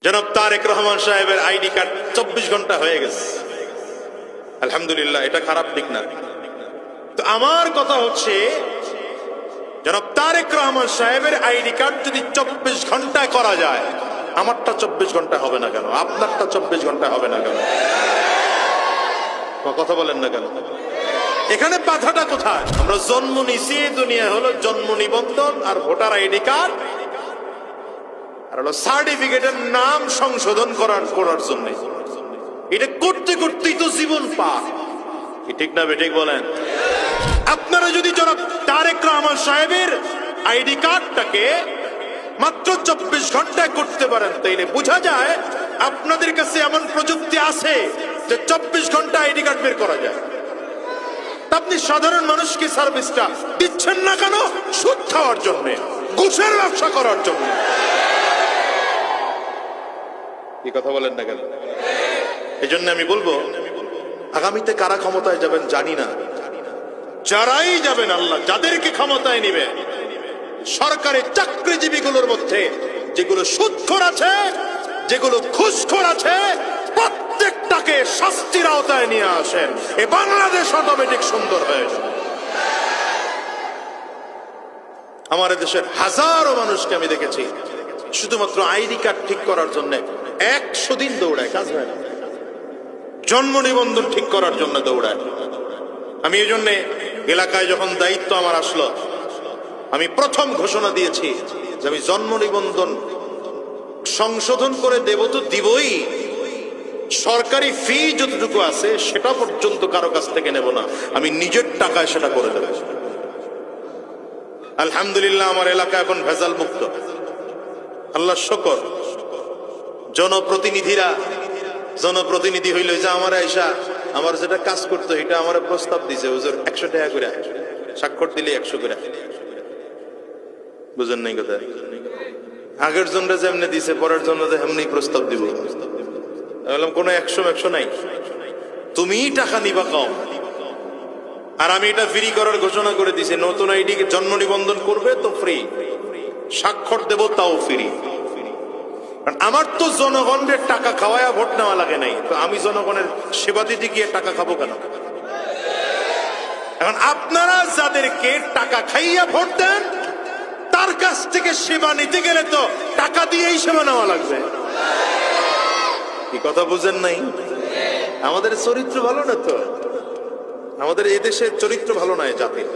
জনাব তারেক রহমান সাহেবের ID card 24 ঘন্টা হয়ে গেছে, আলহামদুলিল্লাহ। এটা খারাপ দিক না। তো আমার কথা হচ্ছে, জনাব তারেক রহমান সাহেবের আইডি কার্ড যদি 24 ঘন্টায় করা যায়, আমারটা 24 ঘন্টা হবে না কেন? আপনারটা 24 ঘন্টা হবে না কেন? কথা বলেন না কেন? এখানে বাধাটা কোথায়? আমরা জন্ম নিছি, দুনিয়া হলো জন্ম নিবন্ধন আর ভোটার আইডি কার্ড আর হলো সার্টিফিকেটের নাম সংশোধন করার জন্য। এটা করতে করতেই তো জীবন পার। ঠিক না বেঠিক বলেন? আপনারা যদি জনাব তারেক রহমান সাহেবের আইডি কার্ডটাকে মাত্র 24 ঘন্টায় করতে পারেন, তাইলে বোঝা যায় আপনাদের কাছে এমন প্রযুক্তি আছে যে 24 ঘন্টা আইডি কার্ড বের করা যায়। আপনি সাধারণ মানুষকে সার্ভিসটা দিচ্ছেন না কেন? সুদ খাওয়ার জন্য, ঘুষের ব্যবসা করার জন্য। কি কথা বলেন না কেন? এই জন্য আমি বলবো, আগামীতে কারা ক্ষমতায় যাবেন জানি না, যারাই যাবেন, আল্লাহ যাদেরকে ক্ষমতায় নিবে, সরকারি চাকরিজীবীগুলোর মধ্যে যেগুলো সুদখোর আছে, যেগুলো ঘুষখোর আছে, প্রত্যেকটাকে শাস্তির আওতায় নিয়ে আসেন। এই বাংলাদেশ অটোমেটিক সুন্দর হয়ে যাবে। আমার দেশের হাজারো মানুষকে আমি দেখেছি শুধুমাত্র আইডি কার্ড ঠিক করার জন্য 100 দিন দৌড়ায়, কাজ হয় না। জন্ম নিবন্ধন ঠিক করার জন্য দৌড়ায়। আমি এই জন্য এলাকায় যখন দায়িত্ব আমার আসলো, আমি প্রথম ঘোষণা দিয়েছি যে আমি জন্ম নিবন্ধন সংশোধন করে দেব তো দিবই, সরকারি ফি যতটুকু আছে সেটা পর্যন্ত কারো কাছ থেকে নেব না, আমি নিজের টাকায় সেটা করে দেব। আলহামদুলিল্লাহ, আমার এলাকা এখন ভেজাল মুক্ত, আল্লাহ শুকর। জনপ্রতিনিধি হইল যে আমার আয়সা আমার যেটা কাজ করতো এটা আমার প্রস্তাব দিছে, হুজুর 100 টাকা করে, স্বাক্ষর দিলে 100 করে। বুঝেন নাই কথা? আগের জন্য যেমনি দিছে, পরের জন্য যে এমনি প্রস্তাব দিব। বললাম কোনো 100 নাই, তুমি টাকা নিবা কম। আর আমি এটা ফ্রি করার ঘোষণা করে দিছি, নতুন আইডি জন্ম নিবন্ধন করবে তো ফ্রি, স্বাক্ষর দেব তাও ফ্রি। আমার তো জনগণের টাকা খাওয়ায়া ভোট নেওয়া লাগে নাই, তো আমি জনগণের সেবা দিতে গিয়ে টাকা খাবো কেন? এখন আপনারা যাদেরকে টাকা খাইয়া ভোট দেন, তার কাছ থেকে সেবা নিতে গেলে তো টাকা দিয়েই সেবা নেওয়া লাগবে। কি কথা বুঝেন নাই? আমাদের চরিত্র ভালো না তো, আমাদের এদেশের চরিত্র ভালো নয় জাতির।